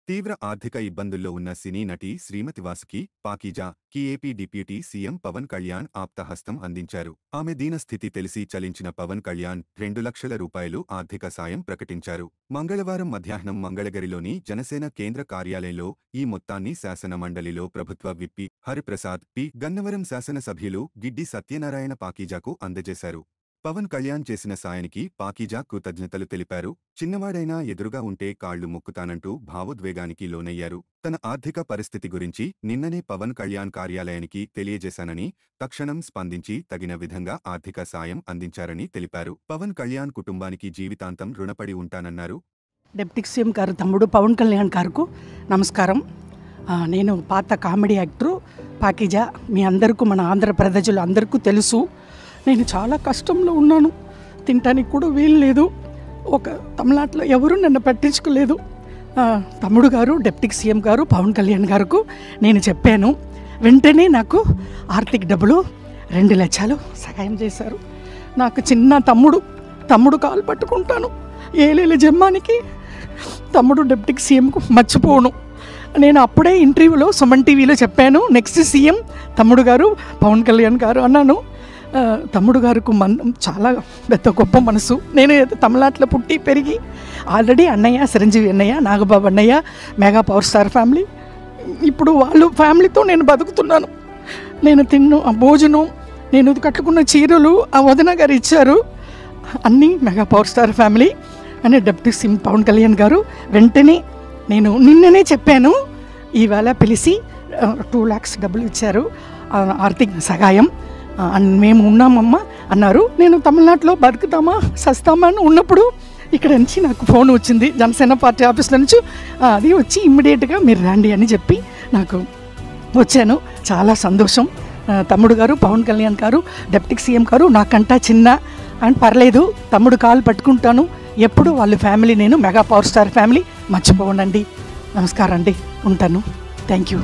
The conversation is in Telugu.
తీవ్ర ఆర్థిక ఇబ్బందుల్లో ఉన్న సినీ నటి శ్రీమతి వాసుకి పాకీజా కి AP deputy CM Pawan Kalyan ఆప్తహస్తం అందించారు. ఆమె దీనస్థితి తెలిసి చలించిన పవన్ కళ్యాణ్ 2 లక్షల రూపాయలు ఆర్థిక సాయం ప్రకటించారు. మంగళవారం మధ్యాహ్నం మంగళగిరిలోని జనసేన కేంద్ర కార్యాలయంలో ఈ మొత్తాన్ని శాసన మండలిలో ప్రభుత్వ విప్పి హరిప్రసాద్ పి. గన్నవరం శాసనసభ్యులు గిడ్డి సత్యనారాయణ పాకీజాకు అందజేశారు. పవన్ కళ్యాణ్ చేసిన సాయానికి పాకీజా కృతజ్ఞతలు తెలిపారు. చిన్నవాడైనా ఎదురుగా ఉంటే కాళ్లు మొక్కుతానంటూ భావోద్వేగానికి లోనయ్యారు. తన ఆర్థిక పరిస్థితి గురించి నిన్ననే పవన్ కళ్యాణ్ కార్యాలయానికి తెలియజేశానని, తక్షణం స్పందించి తగిన విధంగా ఆర్థిక సాయం అందించారని తెలిపారు. పవన్ కళ్యాణ్ కుటుంబానికి జీవితాంతం రుణపడి ఉంటానన్నారు. డిప్యూటీ సీఎం గారు తమ్ముడు పవన్ కళ్యాణ్ గారికి నమస్కారం. నేను పాత కామెడీ యాక్టరు పాకీజా. మీ అందరికీ, మన ఆంధ్రప్రదేశ్లో అందరికీ తెలుసు. నేను చాలా కష్టంలో ఉన్నాను. తినటానికి కూడా వీలు లేదు. ఒక తమిళనాడులో ఎవరు నన్ను పట్టించుకోలేదు. తమ్ముడు గారు డిప్యూటీ సీఎం గారు పవన్ కళ్యాణ్ గారికి నేను చెప్పాను. వెంటనే నాకు ఆర్థిక డబ్బులు 2 లక్షలు సహాయం చేశారు. నాకు చిన్న తమ్ముడు కాలు పట్టుకుంటాను. ఏలేల జమ్మానికి తమ్ముడు డిప్యూటీ సీఎంకు మర్చిపోను. నేను అప్పుడే ఇంటర్వ్యూలో సుమన్ టీవీలో చెప్పాను, నెక్స్ట్ సీఎం తమ్ముడు గారు పవన్ కళ్యాణ్ గారు అన్నాను. తమ్ముడు గారికి చాలా పెద్ద గొప్ప మనసు. నేను తమిళనాడులో పుట్టి పెరిగి ఆల్రెడీ అన్నయ్య చిరంజీవి అన్నయ్య, నాగబాబు అన్నయ్య, మెగా పవర్ స్టార్ ఫ్యామిలీ. ఇప్పుడు వాళ్ళు ఫ్యామిలీతో నేను బతుకుతున్నాను. నేను తిన్న భోజనం, నేను కట్టుకున్న చీరలు ఆ వదిన గారు ఇచ్చారు. అన్నీ మెగా పవర్ స్టార్ ఫ్యామిలీ అని డిప్యూటీ సీఎం పవన్ కళ్యాణ్ గారు వెంటనే నేను నిన్ననే చెప్పాను. ఈవేళ పిలిచి 2 lakhs డబ్బులు ఇచ్చారు ఆర్థిక సహాయం. మేము ఉన్నామమ్మా అన్నారు. నేను తమిళనాడులో బతుకుతామా సస్తామా అని ఉన్నప్పుడు ఇక్కడ నుంచి నాకు ఫోన్ వచ్చింది జనసేన పార్టీ ఆఫీస్లో నుంచి. అది వచ్చి ఇమ్మీడియట్గా మీరు రండి అని చెప్పి నాకు వచ్చాను. చాలా సంతోషం. తమ్ముడు గారు పవన్ కళ్యాణ్ గారు డిప్యూటీ సీఎం గారు నాకంటా చిన్న అని పర్లేదు, తమ్ముడు కాలు పట్టుకుంటాను ఎప్పుడు. వాళ్ళ ఫ్యామిలీ నేను మెగా పవర్ స్టార్ ఫ్యామిలీ మర్చిపోనండి. నమస్కారం అండి, ఉంటాను. Thank you.